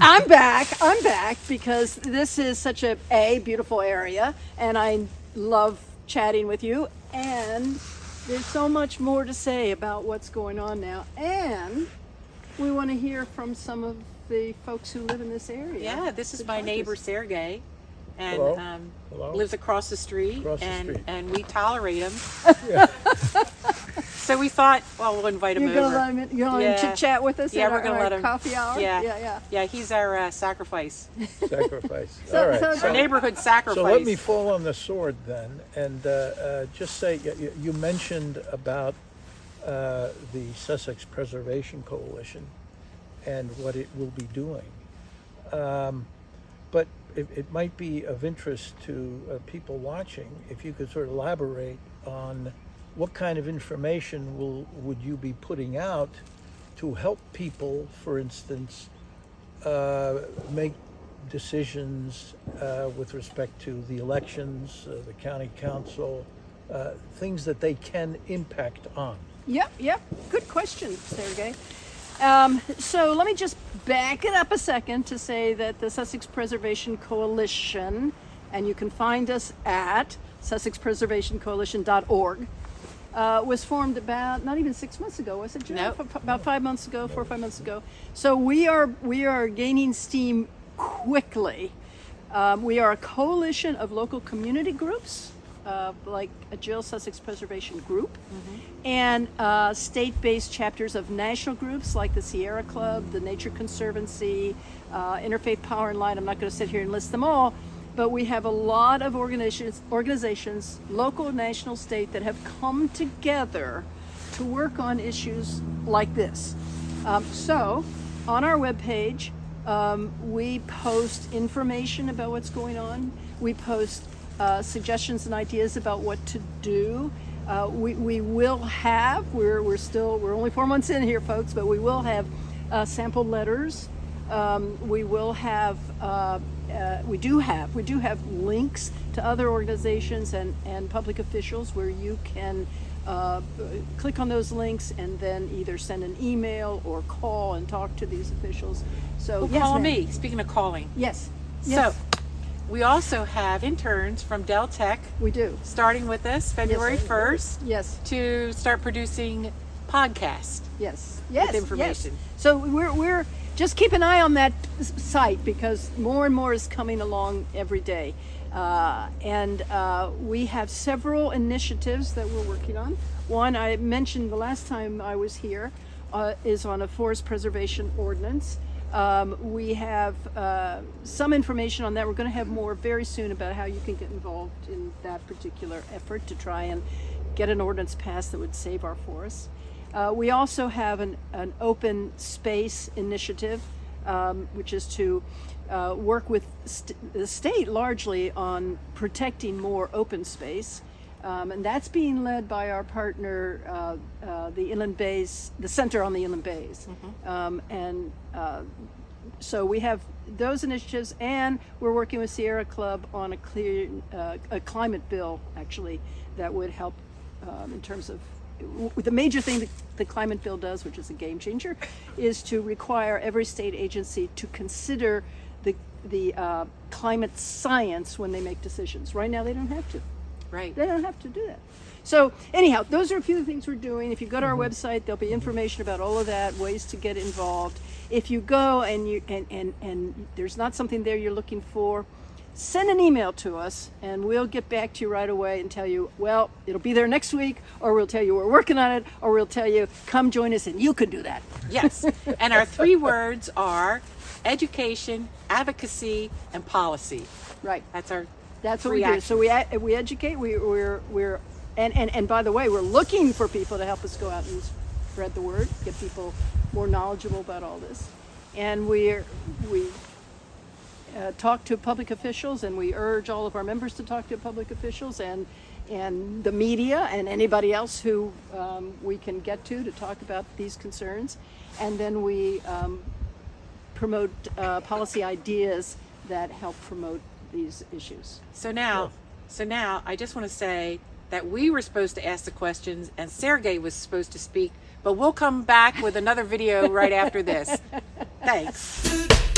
I'm back because this is such a beautiful area, and I love chatting with you. And there's so much more to say about what's going on now, and we want to hear from some of the folks who live in this area. Yeah, this is my neighbor Sergei, and Hello. lives across the street, Across the street. and we tolerate him. Yeah. So we thought, well, we'll invite him You're over. gonna let him, you're gonna chit chat with us. Yeah, at we're gonna our let him. Coffee hour. Yeah. He's our sacrifice, Sacrifice. So- All right. so- our neighborhood sacrifice. So let me fall on the sword then, and just say you mentioned about the Sussex Preservation Coalition and what it will be doing, but it might be of interest to people watching if you could sort of elaborate on what kind of information would you be putting out to help people, for instance, make decisions with respect to the elections, the county council, things that they can impact on. Yep. Good question, Sergei. So let me just back it up a second to say that the Sussex Preservation Coalition, and you can find us at sussexpreservationcoalition.org, was formed about not even 6 months ago, was it, Jill? Nope. About 5 months ago, 4 or 5 months ago. So we are gaining steam quickly. We are a coalition of local community groups, like a Jill Sussex Preservation Group, and state-based chapters of national groups like the Sierra Club, the Nature Conservancy, Interfaith Power and Light. I'm not going to sit here and list them all, but we have a lot of organizations, local, national, state, that have come together to work on issues like this. So on our webpage, we post information about what's going on. We post suggestions and ideas about what to do. We will have, we're only 4 months in here, folks, but we will have sample letters. We will have, we do have links to other organizations and public officials where you can click on those links and then either send an email or call and talk to these officials. So Well, yes, call ma'am. me. Speaking of calling. Yes. So we also have interns from Dell Tech We do. starting with us February 1st Yes. to start producing podcasts. Yes. information. Yes. So we're just keep an eye on that site because more and more is coming along every day. And we have several initiatives that we're working on. One I mentioned the last time I was here is on a forest preservation ordinance. We have some information on that. We're going to have more very soon about how you can get involved in that particular effort to try and get an ordinance passed that would save our forests. We also have an open space initiative, which is to work with the state largely on protecting more open space. And that's being led by our partner, the Inland Bays, the Center on the Inland Bays. So we have those initiatives, and we're working with Sierra Club on a climate bill, actually, that would help in terms of the major thing that the climate bill does, which is a game changer, is to require every state agency to consider the climate science when they make decisions. Right now, they don't have to. Right. They don't have to do that. So anyhow, those are a few of the things we're doing. If you go to our website, there'll be information about all of that, ways to get involved. If you go and there's not something there you're looking for, send an email to us and we'll get back to you right away and tell you, well, it'll be there next week, or we'll tell you we're working on it, or we'll tell you, come join us and you can do that. Yes. And our 3 words are education, advocacy, and policy. Right. That's our That's what 3 we do. actions. So we educate. We're and by the way, we're looking for people to help us go out and spread the word, get people more knowledgeable about all this, and we talk to public officials, and we urge all of our members to talk to public officials and the media and anybody else who we can get to talk about these concerns, and then we promote policy ideas that help promote these issues. So now I just want to say that we were supposed to ask the questions and Sergei was supposed to speak, but we'll come back with another video right after this. Thanks.